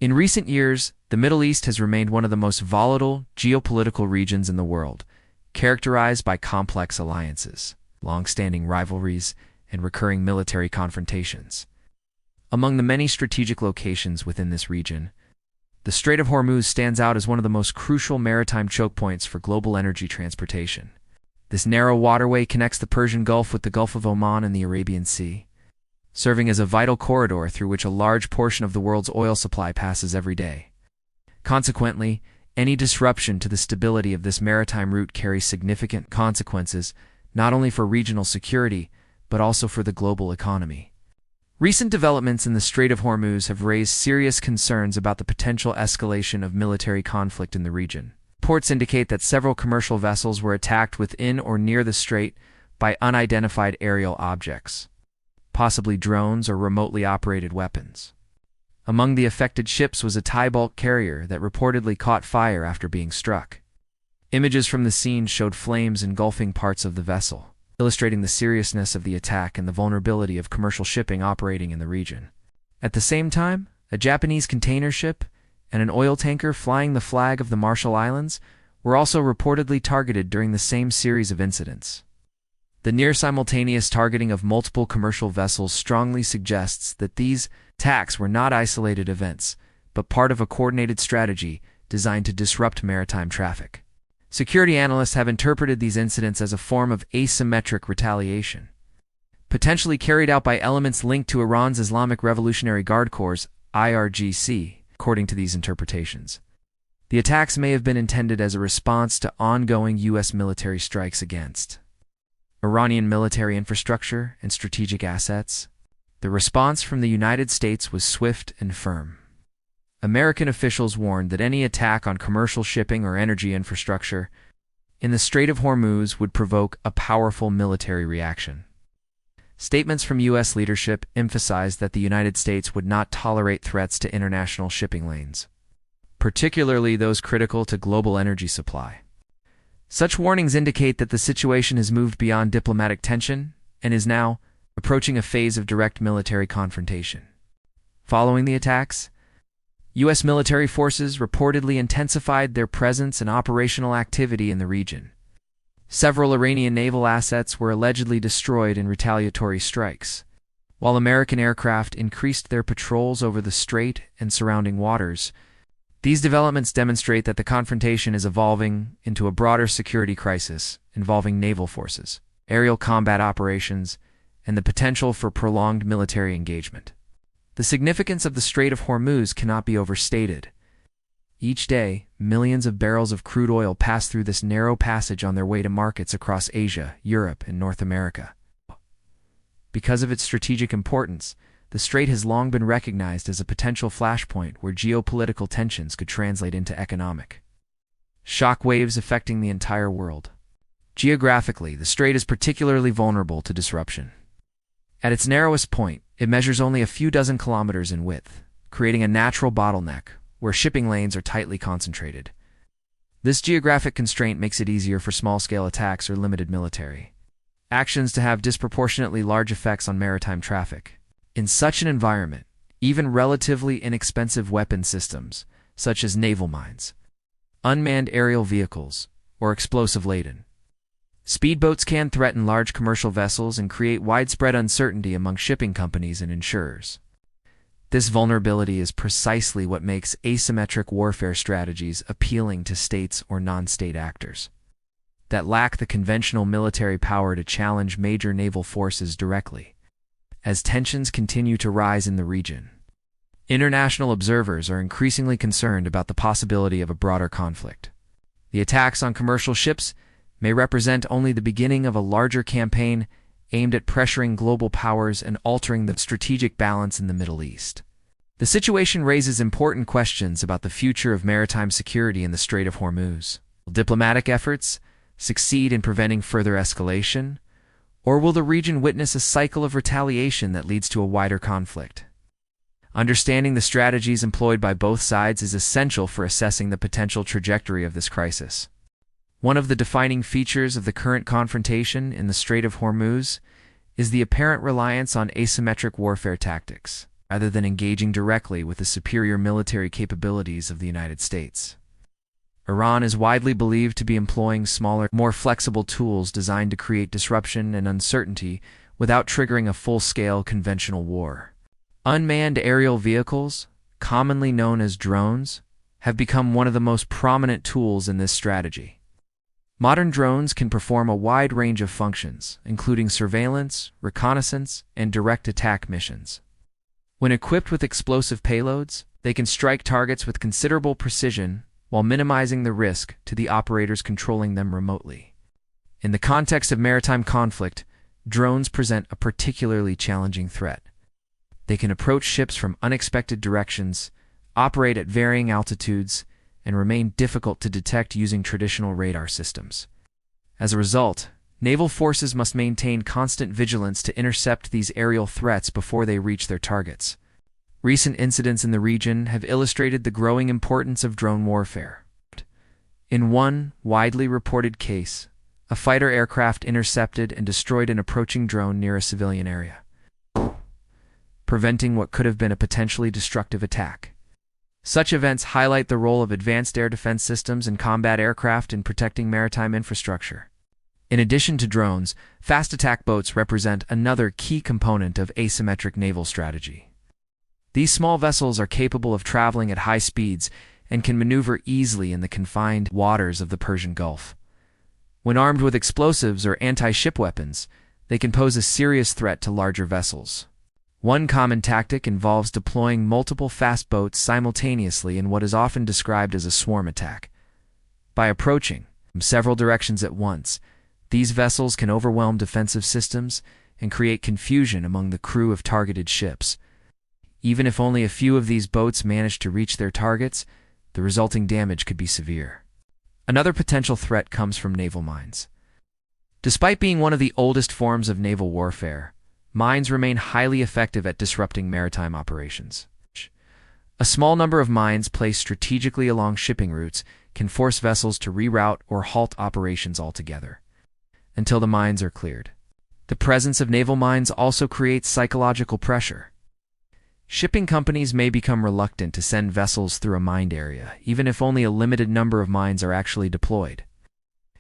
In recent years, the Middle East has remained one of the most volatile geopolitical regions in the world, characterized by complex alliances, long-standing rivalries, and recurring military confrontations. Among the many strategic locations within this region, the Strait of Hormuz stands out as one of the most crucial maritime chokepoints for global energy transportation. This narrow waterway connects the Persian Gulf with the Gulf of Oman and the Arabian Sea, serving as a vital corridor through which a large portion of the world's oil supply passes every day. Consequently, any disruption to the stability of this maritime route carries significant consequences, not only for regional security, but also for the global economy. Recent developments in the Strait of Hormuz have raised serious concerns about the potential escalation of military conflict in the region. Reports indicate that several commercial vessels were attacked within or near the strait by unidentified aerial objects, possibly drones or remotely operated weapons. Among the affected ships was a tie bulk carrier that reportedly caught fire after being struck. Images from the scene showed flames engulfing parts of the vessel, illustrating the seriousness of the attack and the vulnerability of commercial shipping operating in the region. At the same time, a Japanese container ship and an oil tanker flying the flag of the Marshall Islands were also reportedly targeted during the same series of incidents. The near-simultaneous targeting of multiple commercial vessels strongly suggests that these attacks were not isolated events, but part of a coordinated strategy designed to disrupt maritime traffic. Security analysts have interpreted these incidents as a form of asymmetric retaliation, potentially carried out by elements linked to Iran's Islamic Revolutionary Guard Corps, IRGC, according to these interpretations. The attacks may have been intended as a response to ongoing U.S. military strikes against Iranian military infrastructure and strategic assets. The response from the United States was swift and firm. American officials warned that any attack on commercial shipping or energy infrastructure in the Strait of Hormuz would provoke a powerful military reaction. Statements from U.S. leadership emphasized that the United States would not tolerate threats to international shipping lanes, particularly those critical to global energy supply. Such warnings indicate that the situation has moved beyond diplomatic tension and is now approaching a phase of direct military confrontation. Following the attacks, U.S. military forces reportedly intensified their presence and operational activity in the region. Several Iranian naval assets were allegedly destroyed in retaliatory strikes, while American aircraft increased their patrols over the strait and surrounding waters. These developments demonstrate that the confrontation is evolving into a broader security crisis involving naval forces, aerial combat operations, and the potential for prolonged military engagement. The significance of the Strait of Hormuz cannot be overstated. Each day, millions of barrels of crude oil pass through this narrow passage on their way to markets across Asia, Europe, and North America. Because of its strategic importance, the strait has long been recognized as a potential flashpoint where geopolitical tensions could translate into economic shock waves affecting the entire world. Geographically, the strait is particularly vulnerable to disruption. At its narrowest point, it measures only a few dozen kilometers in width, creating a natural bottleneck where shipping lanes are tightly concentrated. This geographic constraint makes it easier for small-scale attacks or limited military actions to have disproportionately large effects on maritime traffic. In such an environment, even relatively inexpensive weapon systems, such as naval mines, unmanned aerial vehicles, or explosive-laden speedboats can threaten large commercial vessels and create widespread uncertainty among shipping companies and insurers. This vulnerability is precisely what makes asymmetric warfare strategies appealing to states or non-state actors that lack the conventional military power to challenge major naval forces directly. As tensions continue to rise in the region, international observers are increasingly concerned about the possibility of a broader conflict. The attacks on commercial ships may represent only the beginning of a larger campaign aimed at pressuring global powers and altering the strategic balance in the Middle East. The situation raises important questions about the future of maritime security in the Strait of Hormuz. Will diplomatic efforts succeed in preventing further escalation, or will the region witness a cycle of retaliation that leads to a wider conflict? Understanding the strategies employed by both sides is essential for assessing the potential trajectory of this crisis. One of the defining features of the current confrontation in the Strait of Hormuz is the apparent reliance on asymmetric warfare tactics. rather than engaging directly with the superior military capabilities of the United States. Iran is widely believed to be employing smaller, more flexible tools designed to create disruption and uncertainty without triggering a full-scale conventional war. Unmanned aerial vehicles, commonly known as drones, have become one of the most prominent tools in this strategy. Modern drones can perform a wide range of functions, including surveillance, reconnaissance, and direct attack missions. When equipped with explosive payloads, they can strike targets with considerable precision while minimizing the risk to the operators controlling them remotely. In the context of maritime conflict, drones present a particularly challenging threat. They can approach ships from unexpected directions, operate at varying altitudes, and remain difficult to detect using traditional radar systems. As a result, naval forces must maintain constant vigilance to intercept these aerial threats before they reach their targets. Recent incidents in the region have illustrated the growing importance of drone warfare. In one widely reported case, a fighter aircraft intercepted and destroyed an approaching drone near a civilian area, preventing what could have been a potentially destructive attack. Such events highlight the role of advanced air defense systems and combat aircraft in protecting maritime infrastructure. In addition to drones, fast attack boats represent another key component of asymmetric naval strategy. These small vessels are capable of traveling at high speeds and can maneuver easily in the confined waters of the Persian Gulf. When armed with explosives or anti-ship weapons, they can pose a serious threat to larger vessels. One common tactic involves deploying multiple fast boats simultaneously in what is often described as a swarm attack. By approaching from several directions at once, these vessels can overwhelm defensive systems and create confusion among the crew of targeted ships. Even if only a few of these boats manage to reach their targets, the resulting damage could be severe. Another potential threat comes from naval mines. Despite being one of the oldest forms of naval warfare, mines remain highly effective at disrupting maritime operations. A small number of mines placed strategically along shipping routes can force vessels to reroute or halt operations altogether until the mines are cleared. The presence of naval mines also creates psychological pressure. Shipping companies may become reluctant to send vessels through a mined area, even if only a limited number of mines are actually deployed.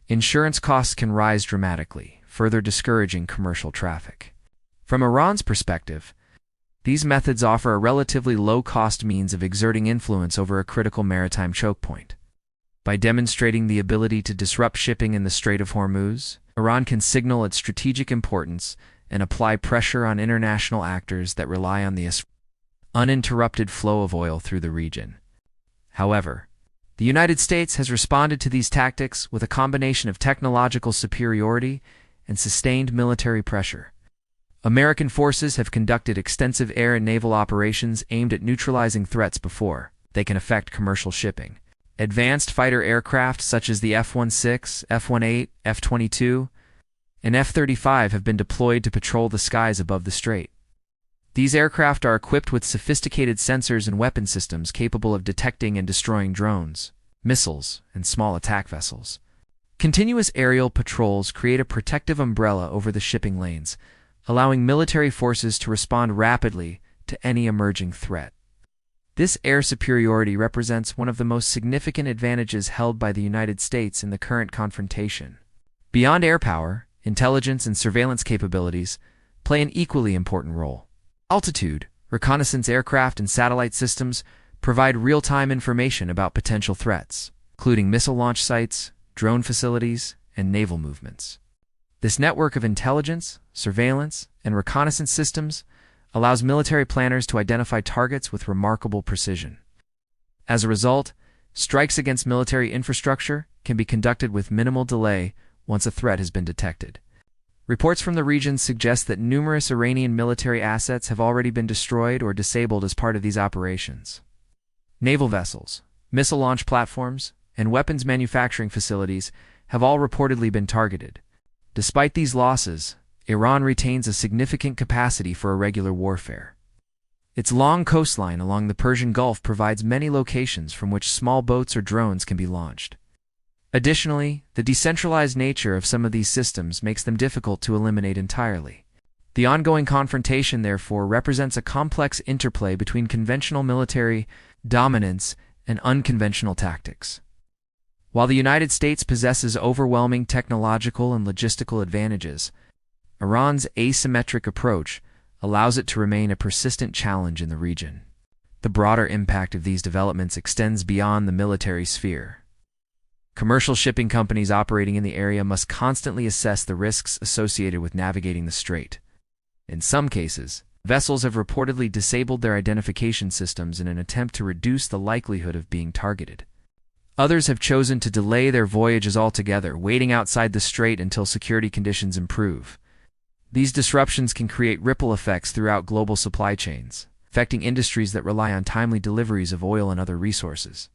Insurance costs can rise dramatically, further discouraging commercial traffic. From Iran's perspective, these methods offer a relatively low-cost means of exerting influence over a critical maritime chokepoint. By demonstrating the ability to disrupt shipping in the Strait of Hormuz, Iran can signal its strategic importance and apply pressure on international actors that rely on the uninterrupted flow of oil through the region. However, the United States has responded to these tactics with a combination of technological superiority and sustained military pressure. American forces have conducted extensive air and naval operations aimed at neutralizing threats before they can affect commercial shipping. Advanced fighter aircraft such as the F-16, F-18, F-22, and F-35 have been deployed to patrol the skies above the strait. These aircraft are equipped with sophisticated sensors and weapon systems capable of detecting and destroying drones, missiles, and small attack vessels. Continuous aerial patrols create a protective umbrella over the shipping lanes, allowing military forces to respond rapidly to any emerging threat. This air superiority represents one of the most significant advantages held by the United States in the current confrontation. Beyond air power, intelligence and surveillance capabilities play an equally important role. Altitude, reconnaissance aircraft and satellite systems provide real-time information about potential threats, including missile launch sites, drone facilities, and naval movements. This network of intelligence, surveillance, and reconnaissance systems allows military planners to identify targets with remarkable precision. As a result, strikes against military infrastructure can be conducted with minimal delay once a threat has been detected. Reports from the region suggest that numerous Iranian military assets have already been destroyed or disabled as part of these operations. Naval vessels, missile launch platforms, and weapons manufacturing facilities have all reportedly been targeted. Despite these losses, Iran retains a significant capacity for irregular warfare. Its long coastline along the Persian Gulf provides many locations from which small boats or drones can be launched. Additionally, the decentralized nature of some of these systems makes them difficult to eliminate entirely. The ongoing confrontation, therefore, represents a complex interplay between conventional military dominance and unconventional tactics. While the United States possesses overwhelming technological and logistical advantages, Iran's asymmetric approach allows it to remain a persistent challenge in the region. The broader impact of these developments extends beyond the military sphere. Commercial shipping companies operating in the area must constantly assess the risks associated with navigating the strait. In some cases, vessels have reportedly disabled their identification systems in an attempt to reduce the likelihood of being targeted. Others have chosen to delay their voyages altogether, waiting outside the strait until security conditions improve. These disruptions can create ripple effects throughout global supply chains, affecting industries that rely on timely deliveries of oil and other resources.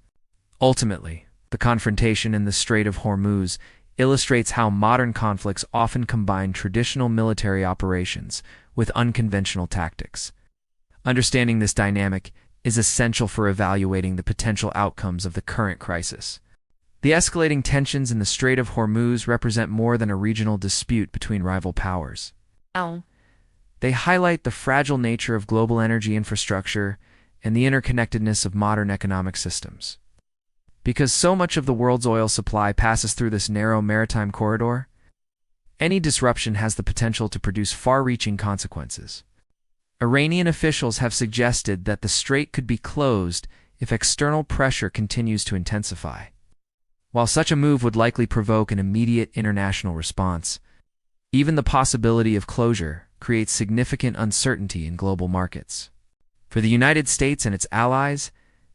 Ultimately, the confrontation in the Strait of Hormuz illustrates how modern conflicts often combine traditional military operations with unconventional tactics. Understanding this dynamic is essential for evaluating the potential outcomes of the current crisis. The escalating tensions in the Strait of Hormuz represent more than a regional dispute between rival powers. They highlight the fragile nature of global energy infrastructure and the interconnectedness of modern economic systems. Because so much of the world's oil supply passes through this narrow maritime corridor, any disruption has the potential to produce far-reaching consequences. Iranian officials have suggested that the strait could be closed if external pressure continues to intensify. While such a move would likely provoke an immediate international response, even the possibility of closure creates significant uncertainty in global markets. For the United States and its allies,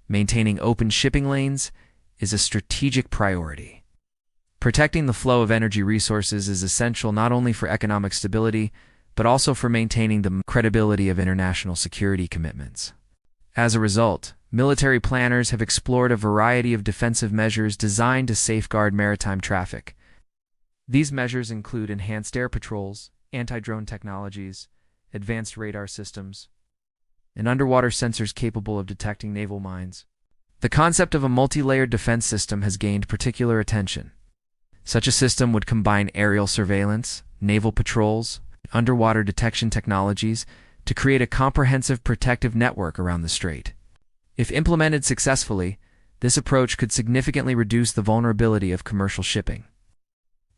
maintaining open shipping lanes is a strategic priority. Protecting the flow of energy resources is essential not only for economic stability, but also for maintaining the credibility of international security commitments. As a result, military planners have explored a variety of defensive measures designed to safeguard maritime traffic. These measures include enhanced air patrols, anti-drone technologies, advanced radar systems, and underwater sensors capable of detecting naval mines. The concept of a multi-layered defense system has gained particular attention. Such a system would combine aerial surveillance, naval patrols, and underwater detection technologies to create a comprehensive protective network around the strait. If implemented successfully, this approach could significantly reduce the vulnerability of commercial shipping.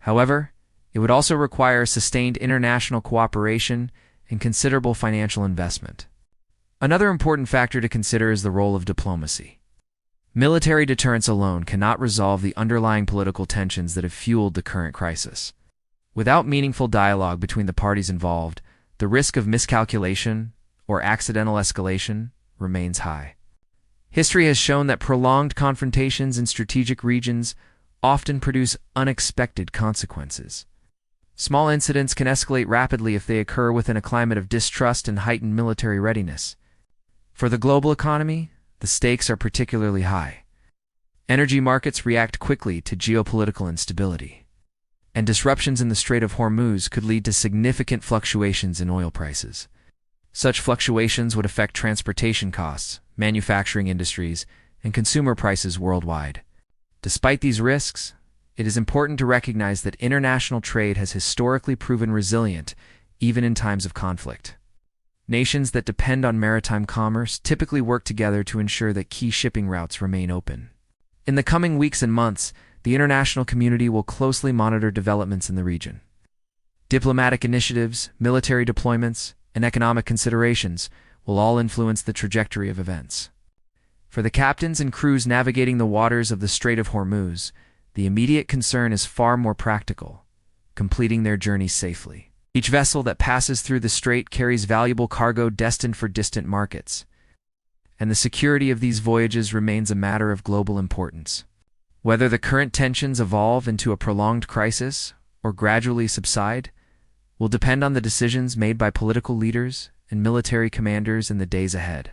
However, it would also require sustained international cooperation and considerable financial investment. Another important factor to consider is the role of diplomacy. Military deterrence alone cannot resolve the underlying political tensions that have fueled the current crisis. Without meaningful dialogue between the parties involved, the risk of miscalculation or accidental escalation remains high. History has shown that prolonged confrontations in strategic regions often produce unexpected consequences. Small incidents can escalate rapidly if they occur within a climate of distrust and heightened military readiness. For the global economy, the stakes are particularly high. Energy markets react quickly to geopolitical instability, and disruptions in the Strait of Hormuz could lead to significant fluctuations in oil prices. Such fluctuations would affect transportation costs, manufacturing industries, and consumer prices worldwide. Despite these risks, it is important to recognize that international trade has historically proven resilient, even in times of conflict. Nations that depend on maritime commerce typically work together to ensure that key shipping routes remain open. In the coming weeks and months, the international community will closely monitor developments in the region. Diplomatic initiatives, military deployments, and economic considerations will all influence the trajectory of events. For the captains and crews navigating the waters of the Strait of Hormuz, the immediate concern is far more practical: completing their journey safely. Each vessel that passes through the strait carries valuable cargo destined for distant markets, and the security of these voyages remains a matter of global importance. Whether the current tensions evolve into a prolonged crisis or gradually subside will depend on the decisions made by political leaders and military commanders in the days ahead.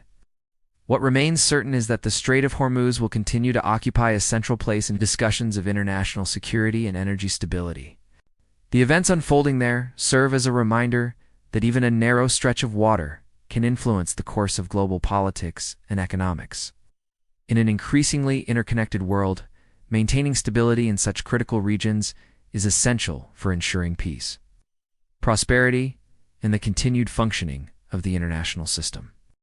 What remains certain is that the Strait of Hormuz will continue to occupy a central place in discussions of international security and energy stability. The events unfolding there serve as a reminder that even a narrow stretch of water can influence the course of global politics and economics. In an increasingly interconnected world, maintaining stability in such critical regions is essential for ensuring peace, prosperity, in the continued functioning of the international system.